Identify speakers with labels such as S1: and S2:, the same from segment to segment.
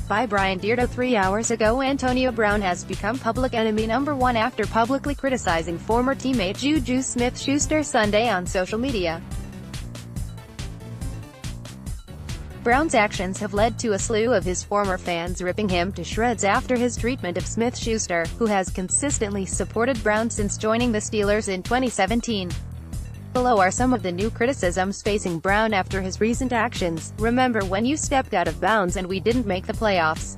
S1: By Brian Deardo. 3 hours ago, Antonio Brown has become public enemy #1 after publicly criticizing former teammate JuJu Smith-Schuster Sunday on social media. Brown's actions have led to a slew of his former fans ripping him to shreds after his treatment of Smith-Schuster, who has consistently supported Brown since joining the Steelers in 2017. Below are some of the new criticisms facing Brown after his recent actions. Remember when you stepped out of bounds and we didn't make the playoffs?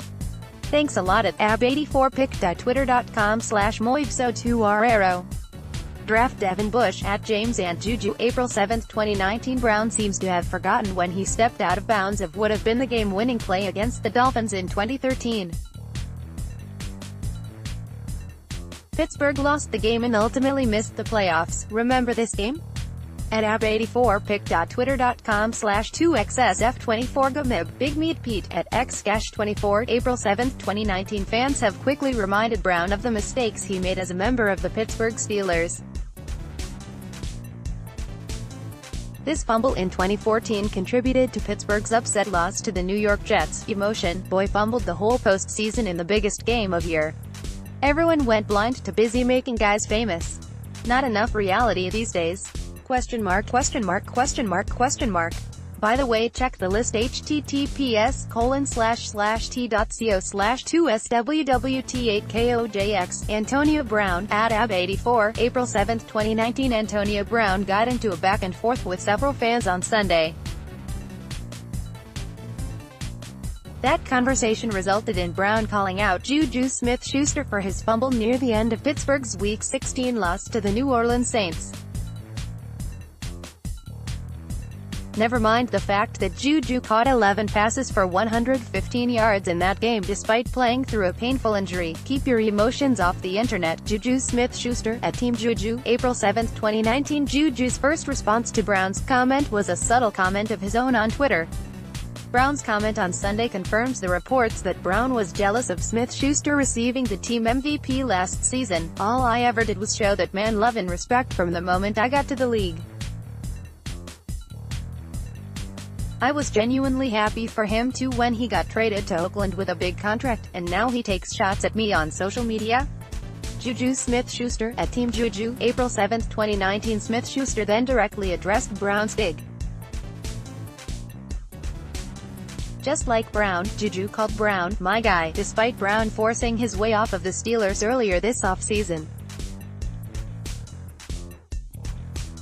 S1: Thanks a lot at ab84pic.twitter.com/moivso2rero. Draft Devin Bush at James and JuJu. April 7, 2019. Brown seems to have forgotten when he stepped out of bounds of what have been the game-winning play against the Dolphins in 2013. Pittsburgh lost the game and ultimately missed the playoffs. Remember this game? At ab84pic.twitter.com/2xsf24gamib. Big Meat Pete at x-24. April 7, 2019. Fans have quickly reminded Brown of the mistakes he made as a member of the Pittsburgh Steelers. This fumble in 2014 contributed to Pittsburgh's upset loss to the New York Jets. Emotion, boy fumbled the whole postseason in the biggest game of year. Everyone went blind, too busy making guys famous. Not enough reality these days. Question mark, question mark, question mark, question mark. By the way, check the list https://t.co/2swwt8kojx. Antonio Brown, at ab84. April 7, 2019. Antonio Brown got into a back and forth with several fans on Sunday. That conversation resulted in Brown calling out JuJu Smith-Schuster for his fumble near the end of Pittsburgh's Week 16 loss to the New Orleans Saints. Never mind the fact that JuJu caught 11 passes for 115 yards in that game despite playing through a painful injury. Keep your emotions off the internet. JuJu Smith-Schuster, at Team JuJu. April 7, 2019. JuJu's first response to Brown's comment was a subtle comment of his own on Twitter. Brown's comment on Sunday confirms the reports that Brown was jealous of Smith-Schuster receiving the team MVP last season. All I ever did was show that man love and respect from the moment I got to the league. I was genuinely happy for him too when he got traded to Oakland with a big contract, and now he takes shots at me on social media. JuJu Smith-Schuster, at Team JuJu. April 7, 2019. Smith-Schuster then directly addressed Brown's dig. Just like Brown, JuJu called Brown "my guy," despite Brown forcing his way off of the Steelers earlier this offseason.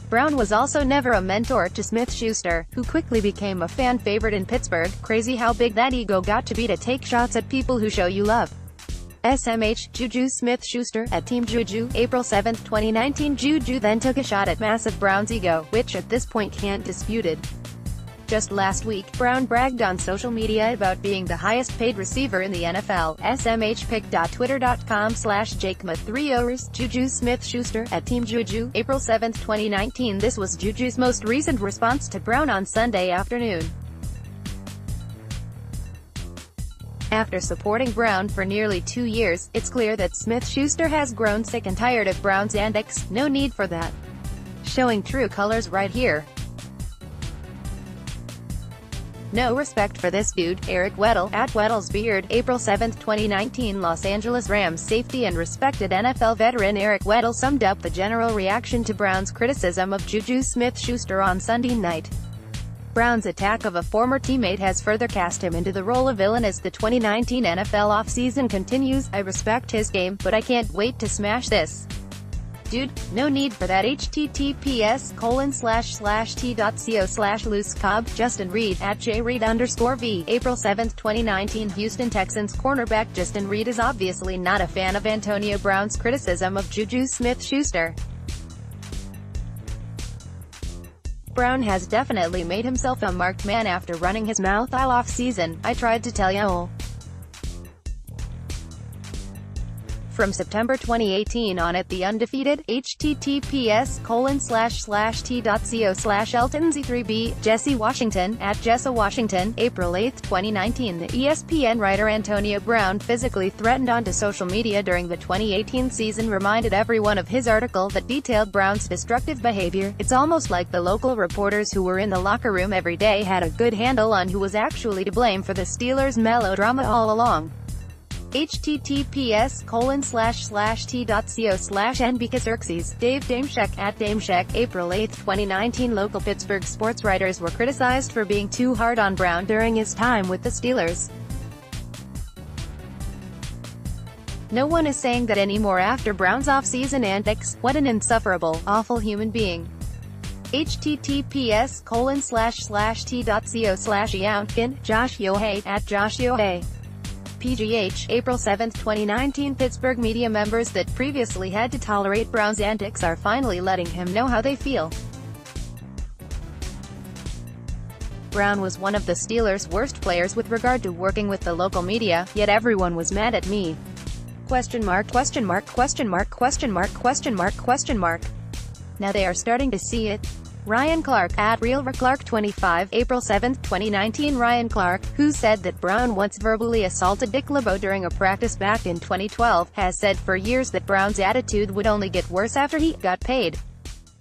S1: Brown was also never a mentor to Smith-Schuster, who quickly became a fan favorite in Pittsburgh. Crazy how big that ego got to be to take shots at people who show you love. SMH, JuJu Smith-Schuster, at Team JuJu. April 7, 2019. JuJu then took a shot at massive Brown's ego, which at this point can't disputed. Just last week, Brown bragged on social media about being the highest-paid receiver in the NFL. smhpic.twitter.com/jakema3ors. JuJu Smith-Schuster, at Team JuJu. April 7, 2019. This was JuJu's most recent response to Brown on Sunday afternoon. After supporting Brown for nearly 2 years, it's clear that Smith-Schuster has grown sick and tired of Brown's antics. No need for that. Showing true colors right here. No respect for this dude. Eric Weddle, at Weddle's Beard. April 7, 2019. Los Angeles Rams safety and respected NFL veteran Eric Weddle summed up the general reaction to Brown's criticism of JuJu Smith-Schuster on Sunday night. Brown's attack of a former teammate has further cast him into the role of villain as the 2019 NFL offseason continues. I respect his game, but I can't wait to smash this dude. No need for that. https://t.co/loose-cobb. Justin Reed, at jreed_v. April 7, 2019. Houston Texans cornerback Justin Reed is obviously not a fan of Antonio Brown's criticism of JuJu Smith-Schuster. Brown has definitely made himself a marked man after running his mouth all off season. I tried to tell y'all. From September 2018 on at the undefeated, https://t.co/Elton-Z3B, Jesse Washington, at Jessa Washington, April 8, 2019. The ESPN writer Antonio Brown, physically threatened onto social media during the 2018 season, reminded everyone of his article that detailed Brown's destructive behavior. It's almost like the local reporters who were in the locker room every day had a good handle on who was actually to blame for the Steelers' melodrama all along. https://t.co/NBCSerxes, Dave Dameshek, at Dameshek, April 8, 2019. Local Pittsburgh sports writers were criticized for being too hard on Brown during his time with the Steelers. No one is saying that anymore after Brown's off-season antics. What an insufferable, awful human being. https://t.co/Youngkin, Josh Yohei, at Josh Yohei. PGH, April 7, 2019. Pittsburgh media members that previously had to tolerate Brown's antics are finally letting him know how they feel. Brown was one of the Steelers' worst players with regard to working with the local media, yet everyone was mad at me. Question mark, question mark, question mark, question mark, question mark, question mark. Now they are starting to see it. Ryan Clark, at RealRClark25, April 7, 2019. Ryan Clark, who said that Brown once verbally assaulted Dick LeBeau during a practice back in 2012, has said for years that Brown's attitude would only get worse after he got paid.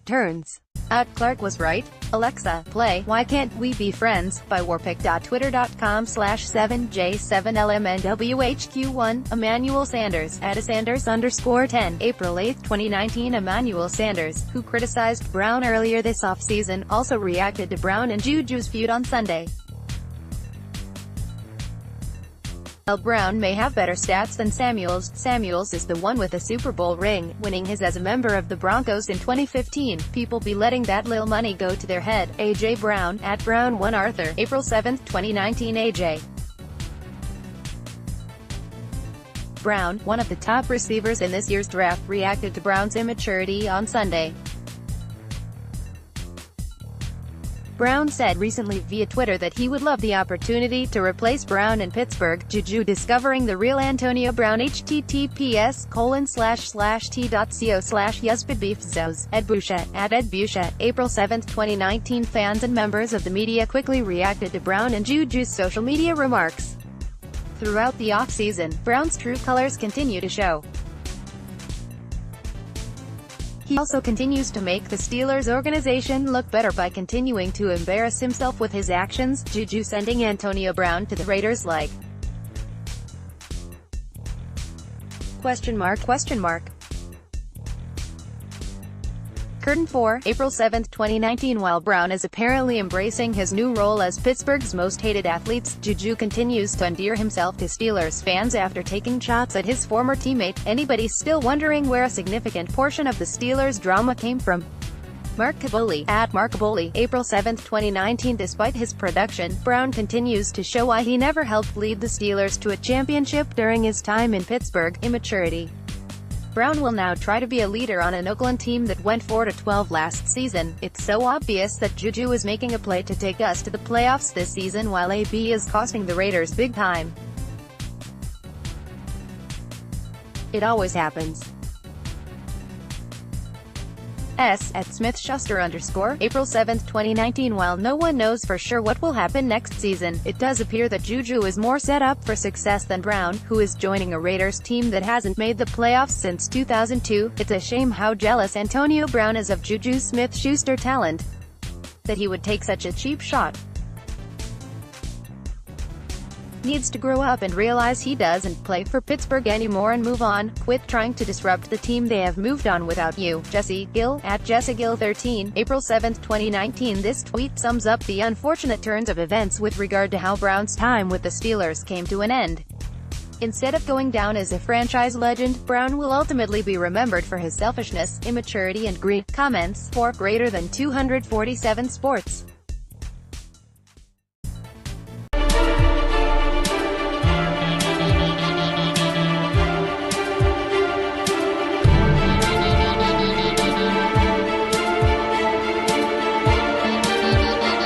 S1: Turns out Clark was right. Alexa, play Why Can't We Be Friends by warpic.twitter.com/7j7lmnwhq1. Emmanuel Sanders, at @Sanders_10, April 8, 2019. Emmanuel Sanders, who criticized Brown earlier this offseason, also reacted to Brown and JuJu's feud on Sunday. While Brown may have better stats than Samuels, Samuels is the one with a Super Bowl ring, winning his as a member of the Broncos in 2015. People be letting that lil money go to their head. AJ Brown, at Brown1Arthur, April 7, 2019. AJ Brown, one of the top receivers in this year's draft, reacted to Brown's immaturity on Sunday. Brown said recently via Twitter that he would love the opportunity to replace Brown in Pittsburgh. JuJu discovering the real Antonio Brown. https://t.co/Yuspidbeefzos, Ed Bouchette, at Ed Bouchette, April 7, 2019. Fans and members of the media quickly reacted to Brown and JuJu's social media remarks. Throughout the off-season, Brown's true colors continue to show. He also continues to make the Steelers organization look better by continuing to embarrass himself with his actions. JuJu sending Antonio Brown to the Raiders like question mark, question mark. Curtain 4, April 7, 2019. While Brown is apparently embracing his new role as Pittsburgh's most hated athletes, JuJu continues to endear himself to Steelers fans after taking shots at his former teammate. Anybody still wondering where a significant portion of the Steelers' drama came from? Mark Caboli, at Mark Caboli, April 7, 2019. Despite his production, Brown continues to show why he never helped lead the Steelers to a championship during his time in Pittsburgh. Immaturity. Brown will now try to be a leader on an Oakland team that went 4-12 last season. It's so obvious that JuJu is making a play to take us to the playoffs this season while AB is costing the Raiders big time. It always happens. At Smith_Schuster_, April 7, 2019. While no one knows for sure what will happen next season, it does appear that JuJu is more set up for success than Brown, who is joining a Raiders team that hasn't made the playoffs since 2002. It's a shame how jealous Antonio Brown is of JuJu's Smith-Schuster talent, that he would take such a cheap shot. Needs to grow up and realize he doesn't play for Pittsburgh anymore and move on. Quit trying to disrupt the team. They have moved on without you. Jesse Gill, at JessiGill13, April 7, 2019. This tweet sums up the unfortunate turns of events with regard to how Brown's time with the Steelers came to an end. Instead of going down as a franchise legend, Brown will ultimately be remembered for his selfishness, immaturity and greed. Comments, for greater than 247 Sports.